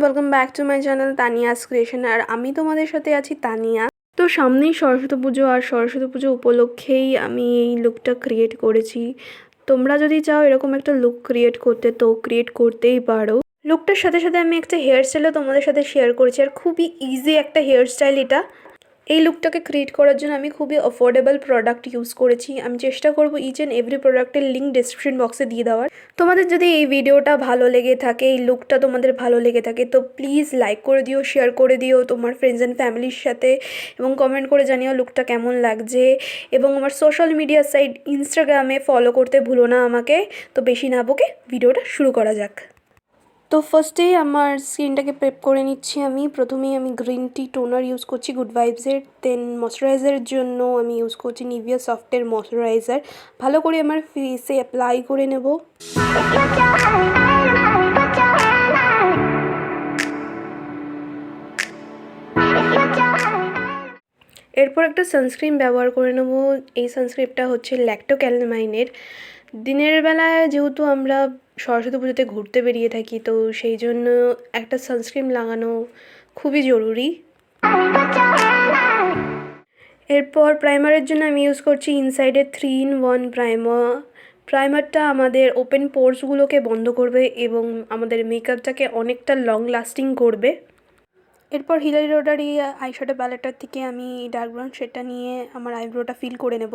Welcome back to my channel Tania's creation. আর আমি তোমাদের সাথে আছি তানিয়া। তো সামনেই সরস্বতী পুজো, আর সরস্বতী পুজো উপলক্ষেই আমি এই লুকটা ক্রিয়েট করেছি। তোমরা যদি চাও এরকম একটা লুক ক্রিয়েট করতে তো ক্রিয়েট করতেই পারো। লুকটার সাথে সাথে আমি একটা হেয়ার স্টাইলও তোমাদের সাথে শেয়ার করেছি, আর খুবই ইজি একটা হেয়ার স্টাইল এটা। এই লুকটাকে ক্রিয়েট করার জন্য আমি খুবই অ্যাফোর্ডেবল প্রোডাক্ট ইউজ করেছি। আমি চেষ্টা করব ইচ অ্যান্ড এভরি প্রোডাক্টের লিঙ্ক ডেসক্রিপশন বক্সে দিয়ে দেওয়ার। তোমাদের যদি এই ভিডিওটা ভালো লেগে থাকে, এই লুকটা তোমাদের ভালো লেগে থাকে, তো প্লিজ লাইক করে দিও, শেয়ার করে দিও তোমার ফ্রেন্ডস অ্যান্ড ফ্যামিলির সাথে, এবং কমেন্ট করে জানিও লুকটা কেমন লাগছে। এবং আমার সোশ্যাল মিডিয়া সাইট ইনস্টাগ্রামে ফলো করতে ভুলো না আমাকে। তো বেশি না বকে ভিডিওটা শুরু করা যাক। তো ফার্স্টেই আমার স্কিনটাকে প্রেপ করে নিচ্ছি। প্রথমেই আমি গ্রিন টি টোনার ইউজ করছি গুড ভাইবসের। দেন ময়শ্চারাইজারের জন্য আমি ইউজ করছি নিভিয়া সফটের ময়শ্চারাইজার। ভালো করে আমার ফেসে অ্যাপ্লাই করে নেব। এরপর একটা সানস্ক্রিন ব্যবহার করে নেব। এই সানস্ক্রিনটা হচ্ছে ল্যাক্টো ক্যালামাইনের। দিনের বেলায় যেহেতু আমরা সরস্বতী পুজোতে ঘুরতে বেরিয়ে থাকি, তো সেই জন্য একটা সানস্ক্রিন লাগানো খুবই জরুরি। এরপর প্রাইমারের জন্য আমি ইউজ করছি ইনসাইডের 3-in-1 প্রাইমার। প্রাইমারটা আমাদের ওপেন পোর্সগুলোকে বন্ধ করবে এবং আমাদের মেকআপটাকে অনেকটা লং লাস্টিং করবে। এরপর হিলারিরোডার এই আইশ্যাডো প্যালেটটার থেকে আমি ডার্ক ব্রাউন শেডটা নিয়ে আমার আইব্রোটা ফিল করে নেব।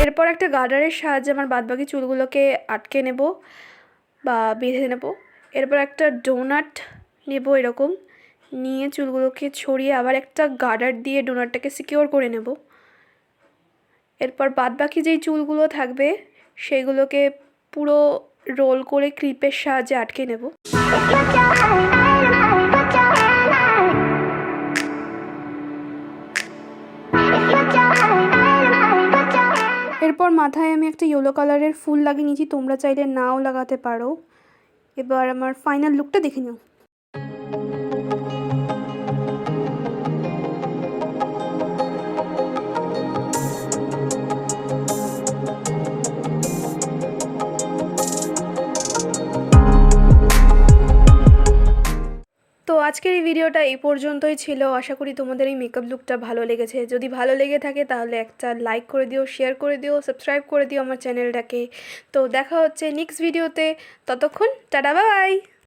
এরপর একটা গার্ডারের সাহায্যে আমার বাদবাকি চুলগুলোকে আটকে নেব বা বেঁধে নেব। এরপর একটা ডোনাট নেব এরকম, নিয়ে চুলগুলোকে ছড়িয়ে আবার একটা গার্ডার দিয়ে ডোনাটটাকে সিকিওর করে নেব। এরপর বাদবাকি যেই চুলগুলো থাকবে সেগুলোকে পুরো রোল করে ক্লিপের সাহায্যে আটকে নেব। এরপর মাথায় আমি একটা ইয়েলো কালারের ফুল লাগিয়ে নিয়েছি, তোমরা চাইলে নাও লাগাতে পারো। এবার আমার ফাইনাল লুকটা দেখে নিও। তো আজকের এই ভিডিওটা এই পর্যন্তই ছিল। আশা করি তোমাদের এই মেকআপ লুকটা ভালো লেগেছে। যদি ভালো লেগে থাকে তাহলে একটা লাইক করে দিও, শেয়ার করে দিও, সাবস্ক্রাইব করে দিও আমার চ্যানেলটাকে। তো দেখা হচ্ছে নেক্সট ভিডিওতে, ততক্ষণ টাটা বাই।